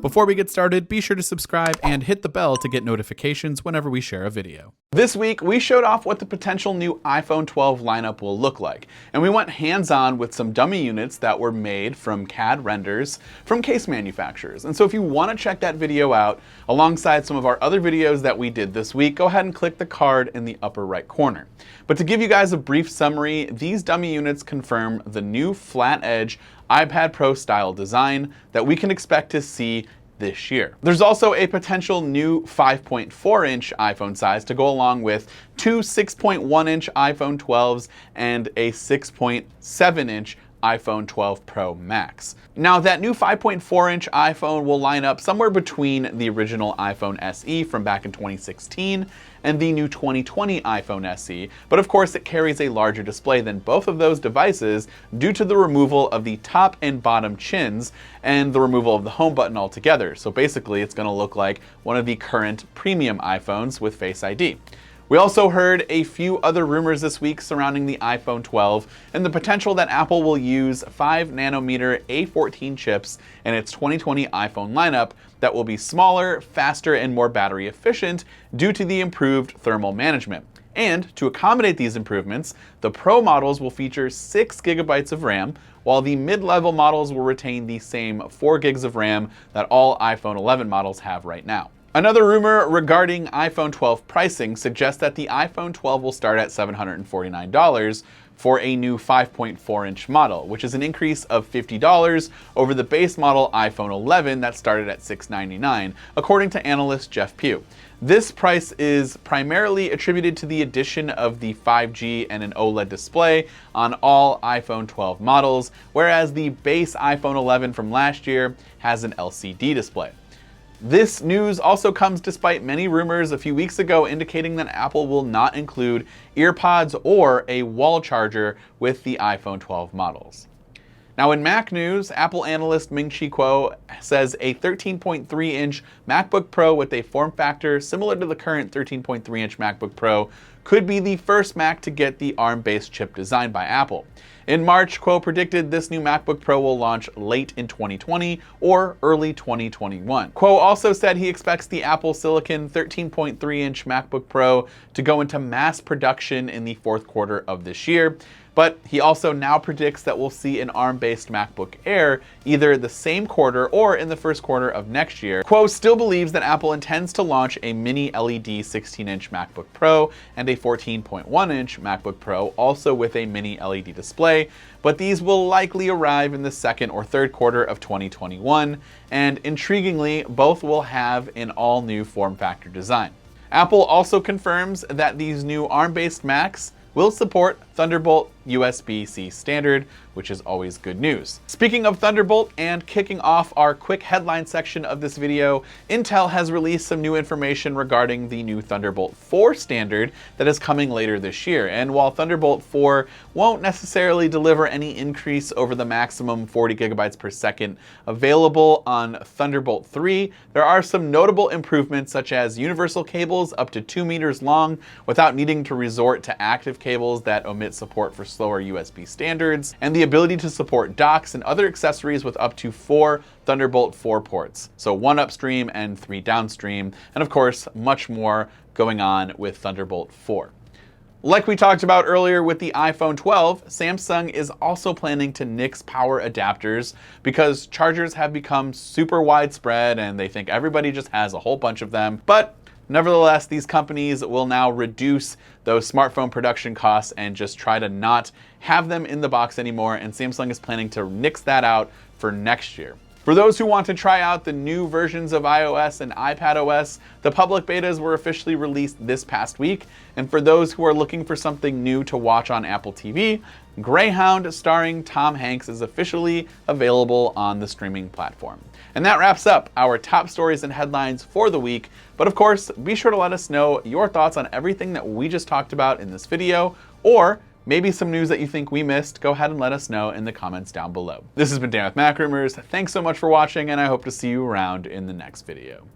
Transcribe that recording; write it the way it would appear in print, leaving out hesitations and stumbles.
Before we get started, be sure to subscribe and hit the bell to get notifications whenever we share a video. This week, we showed off what the potential new iPhone 12 lineup will look like, and we went hands-on with some dummy units that were made from CAD renders from case manufacturers. And so if you want to check that video out, alongside some of our other videos that we did this week, go ahead and click the card in the upper right corner. But to give you guys a brief summary, these dummy units confirm the new flat-edge iPad Pro style design that we can expect to see this year. There's also a potential new 5.4-inch iPhone size to go along with two 6.1-inch iPhone 12s and a 6.7-inch iPhone 12 Pro Max. Now, that new 5.4-inch iPhone will line up somewhere between the original iPhone SE from back in 2016 and the new 2020 iPhone SE, but of course it carries a larger display than both of those devices due to the removal of the top and bottom chins and the removal of the home button altogether. So basically it's going to look like one of the current premium iPhones with Face ID. We also heard a few other rumors this week surrounding the iPhone 12 and the potential that Apple will use 5nm A14 chips in its 2020 iPhone lineup that will be smaller, faster, and more battery efficient due to the improved thermal management. And to accommodate these improvements, the Pro models will feature 6 GB of RAM, while the mid-level models will retain the same 4 GB of RAM that all iPhone 11 models have right now. Another rumor regarding iPhone 12 pricing suggests that the iPhone 12 will start at $749 for a new 5.4-inch model, which is an increase of $50 over the base model iPhone 11 that started at $699, according to analyst Jeff Pugh. This price is primarily attributed to the addition of the 5G and an OLED display on all iPhone 12 models, whereas the base iPhone 11 from last year has an LCD display. This news also comes despite many rumors a few weeks ago indicating that Apple will not include earpods or a wall charger with the iPhone 12 models. Now, in Mac news, Apple analyst Ming-Chi Kuo says a 13.3-inch MacBook Pro with a form factor similar to the current 13.3-inch MacBook Pro could be the first Mac to get the ARM-based chip designed by Apple. In March, Kuo predicted this new MacBook Pro will launch late in 2020 or early 2021. Kuo also said he expects the Apple Silicon 13.3-inch MacBook Pro to go into mass production in the fourth quarter of this year. But he also now predicts that we'll see an ARM-based MacBook Air either the same quarter or in the first quarter of next year. Kuo still believes that Apple intends to launch a mini LED 16-inch MacBook Pro and a 14.1-inch MacBook Pro, also with a mini LED display, but these will likely arrive in the second or third quarter of 2021, and intriguingly, both will have an all-new form factor design. Apple also confirms that these new ARM-based Macs will support Thunderbolt USB-C standard, which is always good news. Speaking of Thunderbolt and kicking off our quick headline section of this video, Intel has released some new information regarding the new Thunderbolt 4 standard that is coming later this year. And while Thunderbolt 4 won't necessarily deliver any increase over the maximum 40 GB per second available on Thunderbolt 3, there are some notable improvements such as universal cables up to 2 meters long without needing to resort to active cables that omit support for slower USB standards, and the ability to support docks and other accessories with up to 4 Thunderbolt 4 ports, so 1 upstream and 3 downstream, and of course much more going on with Thunderbolt 4. Like we talked about earlier with the iPhone 12, Samsung is also planning to nix power adapters because chargers have become super widespread and they think everybody just has a whole bunch of them. But nevertheless, these companies will now reduce those smartphone production costs and just try to not have them in the box anymore, and Samsung is planning to nix that out for next year. For those who want to try out the new versions of iOS and iPadOS, the public betas were officially released this past week, and for those who are looking for something new to watch on Apple TV, Greyhound starring Tom Hanks is officially available on the streaming platform. And that wraps up our top stories and headlines for the week. But of course, be sure to let us know your thoughts on everything that we just talked about in this video, or maybe some news that you think we missed. Go ahead and let us know in the comments down below. This has been Dan with Mac Rumors. Thanks so much for watching, and I hope to see you around in the next video.